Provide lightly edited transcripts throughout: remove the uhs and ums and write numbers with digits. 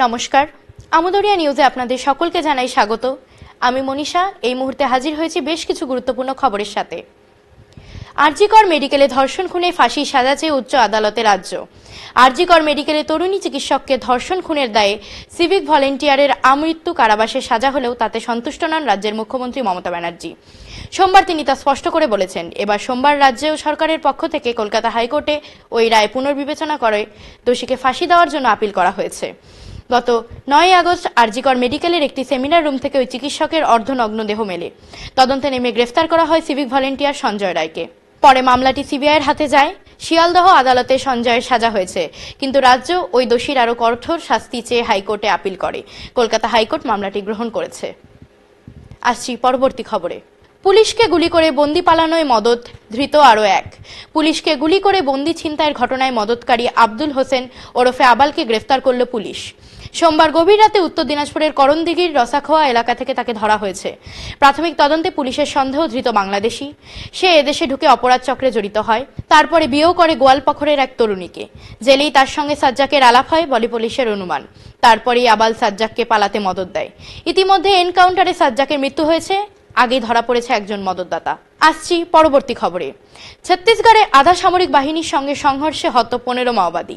নমস্কার, আমোদরিয়া নিউজে আপনাদের সকলকে জানাই স্বাগত। আমি মনীষা এই মুহূর্তে হাজির হয়েছি বেশ কিছু গুরুত্বপূর্ণ খবরের সাথে। আরজি কর মেডিকেলে ধর্ষণ খুনে ফাঁসি সাজা চেয়ে উচ্চ আদালতে রাজ্য। আরজি কর মেডিকেলে তরুণী চিকিৎসককে ধর্ষণ খুনের দায়ে সিভিক ভলেন্টিয়ারের আমৃত্যু কারাবাসের সাজা হলেও তাতে সন্তুষ্ট নন রাজ্যের মুখ্যমন্ত্রী মমতা ব্যানার্জি। সোমবার তিনি তা স্পষ্ট করে বলেছেন। এবার সোমবার রাজ্য সরকারের পক্ষ থেকে কলকাতা হাইকোর্টে ওই রায় পুনর্বিবেচনা করে দোষীকে ফাঁসি দেওয়ার জন্য আপিল করা হয়েছে। গত 9 আগস্ট আরজি কর মেডিকেলের একটি সেমিনার রুম থেকে ওই চিকিৎসকের অর্ধনগ্ন দেহ মেলে। তদন্তে নেমে গ্রেফতার করা হয় সিভিক ভলেন্টিয়ার সঞ্জয় রায়কে। পরে মামলাটি সিবিআইয়ের হাতে যায়। শিয়ালদহ আদালতে সঞ্জয়ের সাজা হয়েছে, কিন্তু রাজ্য ওই দোষীর আরও কঠোর শাস্তি চেয়ে হাইকোর্টে আপিল করে। কলকাতা হাইকোর্ট মামলাটি গ্রহণ করেছে। আসছি পরবর্তী খবরে। পুলিশকে গুলি করে বন্দি পালানোয় মদত, ধৃত আরও এক। পুলিশকে গুলি করে বন্দি ছিনতাইয়ের ঘটনায় মদতকারী আব্দুল হোসেন ওরফে আবালকে গ্রেফতার করল পুলিশ। সোমবার গভীর রাতে উত্তর দিনাজপুরের করণদিঘির রসাখোয়া এলাকা থেকে তাকে ধরা হয়েছে। প্রাথমিক তদন্তে পুলিশের সন্দেহ ধৃত বাংলাদেশি। সে এদেশে ঢুকে অপরাধ চক্রে জড়িত হয়, তারপরে বিয়েও করে গোয়ালপাখরের এক তরুণীকে। জেলেই তার সঙ্গে সাজ্জাকের আলাপ হয় বলে পুলিশের অনুমান। তারপরেই আবাল সাজ্জাককে পালাতে মদত দেয়। ইতিমধ্যে এনকাউন্টারে সাজ্জাকের মৃত্যু হয়েছে। আগেই ধরা পড়েছে একজন মদতদাতা। আসছি পরবর্তী খবরে। ছত্তিশগড়ে আধা সামরিক বাহিনীর সঙ্গে সংঘর্ষে হত 15 মাওবাদী।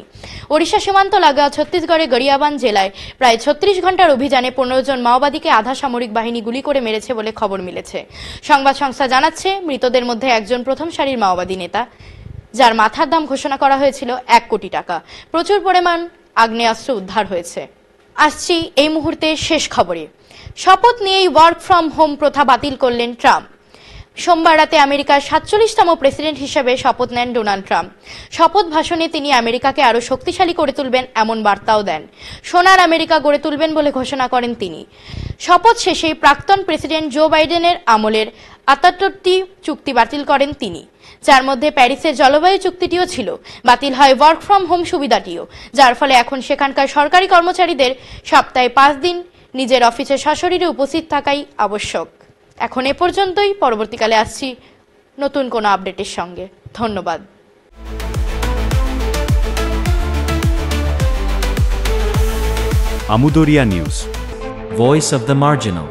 ওড়িশা সীমান্ত লাগোয়া ছত্তিশগড়ের গড়িয়াবান জেলায় প্রায় 36 ঘন্টার অভিযানে 15 জন মাওবাদীকে আধা সামরিক বাহিনী গুলি করে মেরেছে বলে খবর মিলেছে। সংবাদ সংস্থা জানাচ্ছে, মৃতদের মধ্যে একজন প্রথম সারির মাওবাদী নেতা, যার মাথার দাম ঘোষণা করা হয়েছিল 1 কোটি টাকা। প্রচুর পরিমাণ আগ্নেয়াস্ত্র উদ্ধার হয়েছে। আসছি এই মুহূর্তে শেষ খবরে। শপথ নিয়েই ওয়ার্ক ফ্রম হোম প্রথা বাতিল করলেন ট্রাম্প। সোমবার রাতে আমেরিকার 47তম প্রেসিডেন্ট হিসেবে শপথ নেন ডোনাল্ড ট্রাম্প। শপথ ভাষণে তিনি আমেরিকাকে আরও শক্তিশালী করে তুলবেন এমন বার্তাও দেন। সোনার আমেরিকা গড়ে তুলবেন বলে ঘোষণা করেন তিনি। শপথ শেষে প্রাক্তন প্রেসিডেন্ট জো বাইডেনের আমলের 78টি চুক্তি বাতিল করেন তিনি, যার মধ্যে প্যারিসের জলবায়ু চুক্তিটিও ছিল। বাতিল হয় ওয়ার্ক ফ্রম হোম সুবিধাটিও, যার ফলে এখন সেখানকার সরকারি কর্মচারীদের সপ্তাহে 5 দিন নিজের অফিসে সশরীরে উপস্থিত থাকাই আবশ্যক। এখন এ পর্যন্তই। পরবর্তীকালে আসছি নতুন কোনো আপডেটের সঙ্গে। ধন্যবাদ। Amudoria News, Voice of the Marginal.